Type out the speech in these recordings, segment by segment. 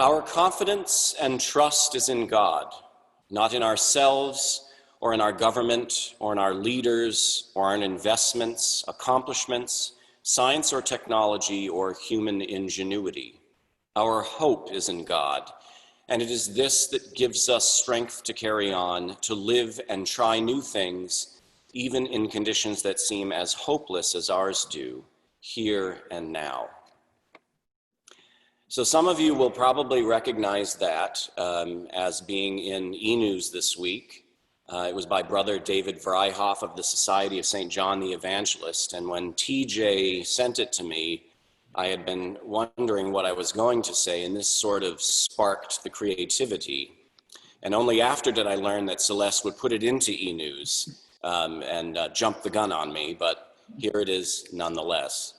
Our confidence and trust is in God, not in ourselves or in our government or in our leaders or in investments, accomplishments, science or technology or human ingenuity. Our hope is in God, and it is this that gives us strength to carry on, to live and try new things, even in conditions that seem as hopeless as ours do, here and now. So some of you will probably recognize that as being in e-news this week. It was by Brother David Vryhoff of the Society of St. John the Evangelist. And when TJ sent it to me, I had been wondering what I was going to say, and this sort of sparked the creativity. And only after did I learn that Celeste would put it into e-news and jump the gun on me, but here it is nonetheless.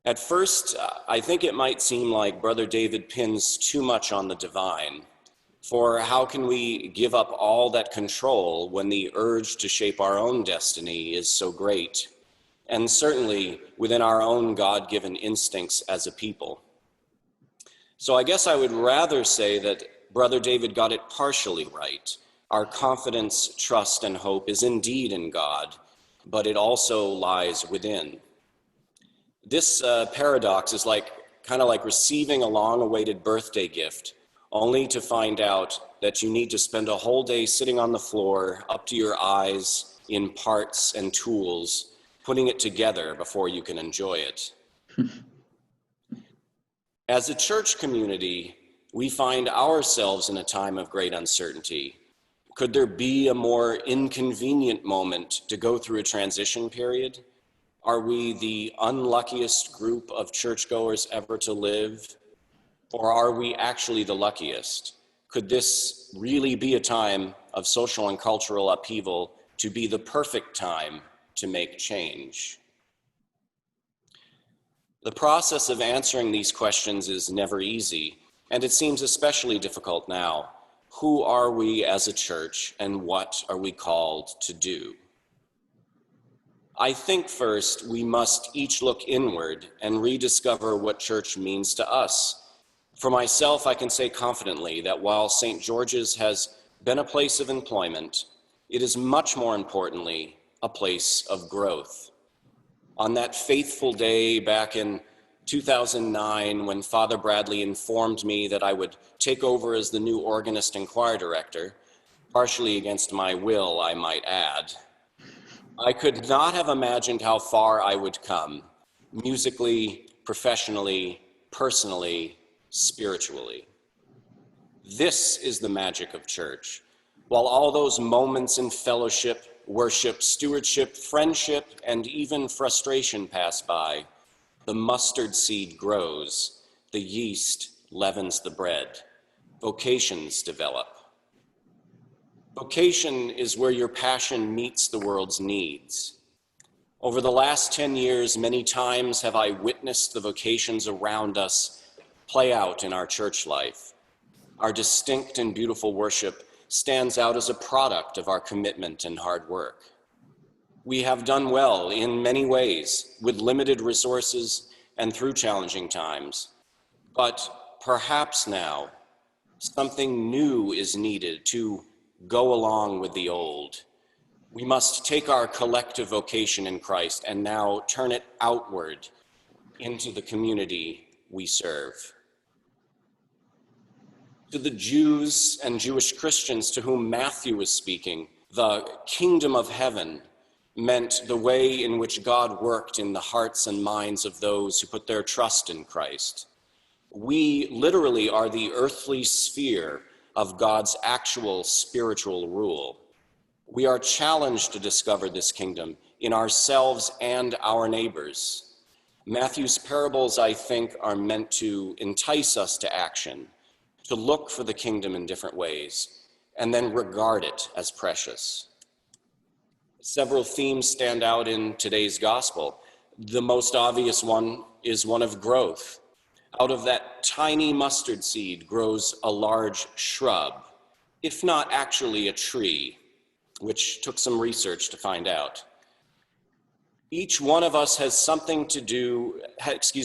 At first, I think it might seem like Brother David pins too much on the divine. For how can we give up all that control when the urge to shape our own destiny is so great? And certainly within our own God-given instincts as a people. So I guess I would rather say that Brother David got it partially right. Our confidence, trust, and hope is indeed in God, but it also lies within. This paradox is kind of like receiving a long-awaited birthday gift, only to find out that you need to spend a whole day sitting on the floor, up to your eyes in parts and tools, putting it together before you can enjoy it. As a church community, we find ourselves in a time of great uncertainty. Could there be a more inconvenient moment to go through a transition period? Are we the unluckiest group of churchgoers ever to live? Or are we actually the luckiest? Could this really be a time of social and cultural upheaval to be the perfect time to make change? The process of answering these questions is never easy, and it seems especially difficult now. Who are we as a church, and what are we called to do? I think first we must each look inward and rediscover what church means to us. For myself, I can say confidently that while St. George's has been a place of employment, it is much more importantly a place of growth. On that faithful day back in 2009, when Father Bradley informed me that I would take over as the new organist and choir director, partially against my will, I might add, I could not have imagined how far I would come, musically, professionally, personally, spiritually. This is the magic of church. While all those moments in fellowship, worship, stewardship, friendship, and even frustration pass by, the mustard seed grows, the yeast leavens the bread, vocations develop. Vocation is where your passion meets the world's needs. Over the last 10 years, many times have I witnessed the vocations around us play out in our church life. Our distinct and beautiful worship stands out as a product of our commitment and hard work. We have done well in many ways with limited resources and through challenging times. But perhaps now something new is needed to go along with the old. We must take our collective vocation in Christ and now turn it outward into the community we serve. To the Jews and Jewish Christians to whom Matthew is speaking, the kingdom of heaven meant the way in which God worked in the hearts and minds of those who put their trust in Christ. We literally are the earthly sphere of God's actual spiritual rule. We are challenged to discover this kingdom in ourselves and our neighbors. Matthew's parables, I think, are meant to entice us to action, to look for the kingdom in different ways, and then regard it as precious. Several themes stand out in today's gospel. The most obvious one is one of growth. Out of that tiny mustard seed grows a large shrub, if not actually a tree, which took some research to find out. Each one of us has something to do,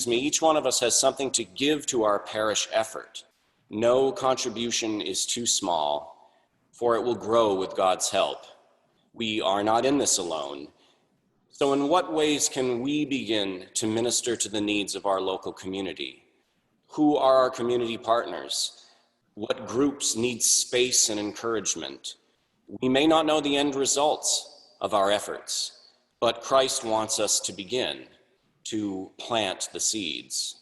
each one of us has something to give to our parish effort. No contribution is too small, for it will grow with God's help. We are not in this alone. So in what ways can we begin to minister to the needs of our local community? Who are our community partners? What groups need space and encouragement? We may not know the end results of our efforts, but Christ wants us to begin to plant the seeds.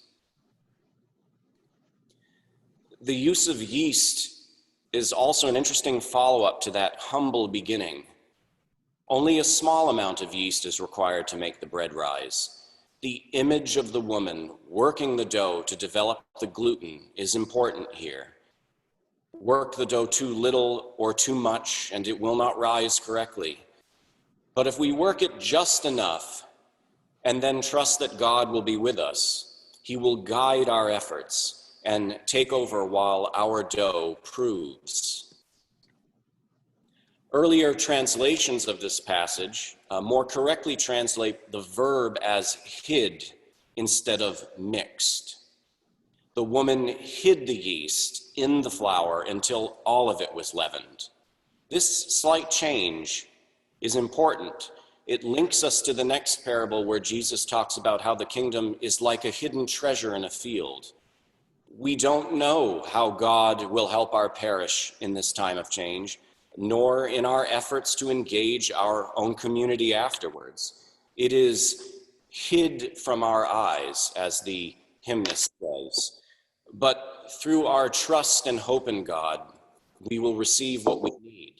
The use of yeast is also an interesting follow-up to that humble beginning. Only a small amount of yeast is required to make the bread rise. The image of the woman working the dough to develop the gluten is important here. Work the dough too little or too much, and it will not rise correctly. But if we work it just enough and then trust that God will be with us, he will guide our efforts and take over while our dough proves. Earlier translations of this passage more correctly translate the verb as hid instead of mixed. The woman hid the yeast in the flour until all of it was leavened. This slight change is important. It links us to the next parable where Jesus talks about how the kingdom is like a hidden treasure in a field. We don't know how God will help our parish in this time of change, nor in our efforts to engage our own community afterwards. It is hid from our eyes, as the hymnist says. But through our trust and hope in God, we will receive what we need.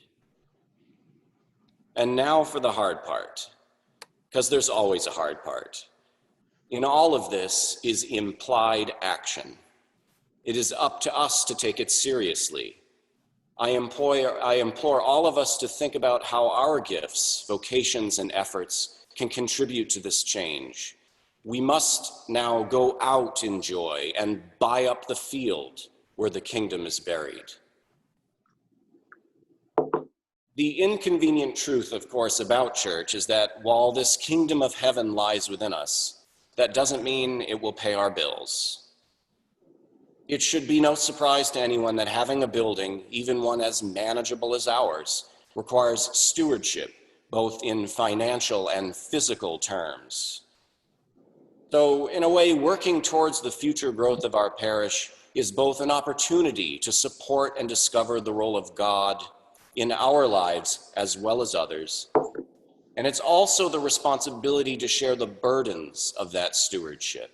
And now for the hard part, because there's always a hard part. In all of this is implied action. It is up to us to take it seriously. I implore all of us to think about how our gifts, vocations, and efforts can contribute to this change. We must now go out in joy and buy up the field where the kingdom is buried. The inconvenient truth, of course, about church is that while this kingdom of heaven lies within us, that doesn't mean it will pay our bills. It should be no surprise to anyone that having a building, even one as manageable as ours, requires stewardship, both in financial and physical terms. So, in a way, working towards the future growth of our parish is both an opportunity to support and discover the role of God in our lives as well as others. And it's also the responsibility to share the burdens of that stewardship.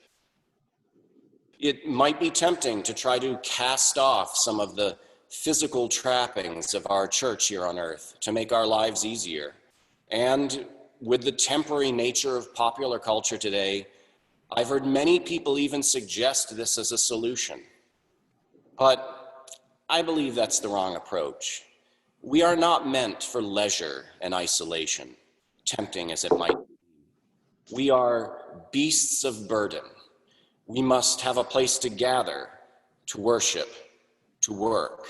It might be tempting to try to cast off some of the physical trappings of our church here on earth to make our lives easier. And with the temporary nature of popular culture today, I've heard many people even suggest this as a solution. But I believe that's the wrong approach. We are not meant for leisure and isolation, tempting as it might be. We are beasts of burden. We must have a place to gather, to worship, to work.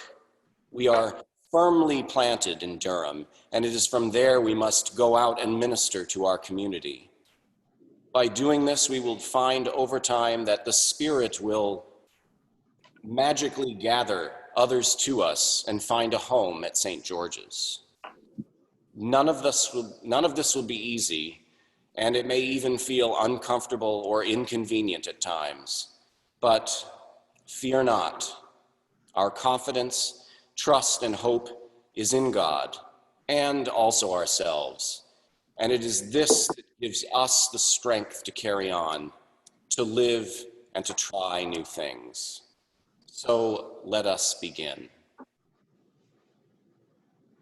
We are firmly planted in Durham, and it is from there we must go out and minister to our community. By doing this, we will find over time that the Spirit will magically gather others to us and find a home at St. George's. None of this will be easy, and it may even feel uncomfortable or inconvenient at times. But fear not. Our confidence, trust, and hope is in God and also ourselves. And it is this that gives us the strength to carry on, to live, and to try new things. So let us begin.